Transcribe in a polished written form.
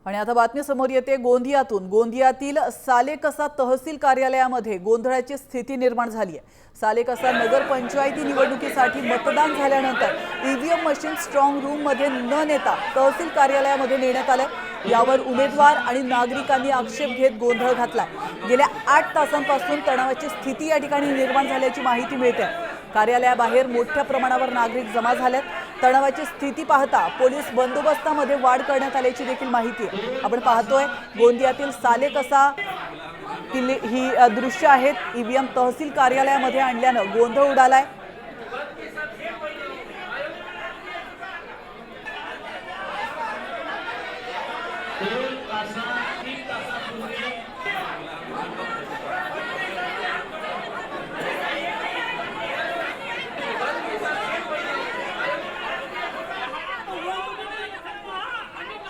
आणि आता बातमी समोर येते गोंदियातून। गोंदियातील सालेकसा तहसील कार्यालयामध्ये गोंधळाची स्थिती निर्माण झाली आहे। सालेकसा नगर पंचायती निवडणुकीसाठी मतदान झाल्यानंतर ईव्हीएम मशीन स्ट्रॉंग रूम मध्ये न नेता तहसील कार्यालयामध्ये नेण्यात आले। यावर उमेदवार आणि नागरिकांनी आक्षेप घेत गोंधळ घातला। गेल्या 8 तासांपासून तणावाची स्थिती या ठिकाणी निर्माण झाल्याची माहिती मिळते। कार्यालयाबाहेर मोठ्या प्रमाणावर नागरिक जमा झालेत। तणावाची स्थिती पाहता पोलीस बंदोबस्तामध्ये वाढ करण्यात आल्याची देखील माहिती आहे। आपण पाहतोय गोंदियातील सालेकसा ही दृश्य आहेत। ईव्हीएम तहसील कार्यालयामध्ये आणल्याने गोंधळ उडालाय।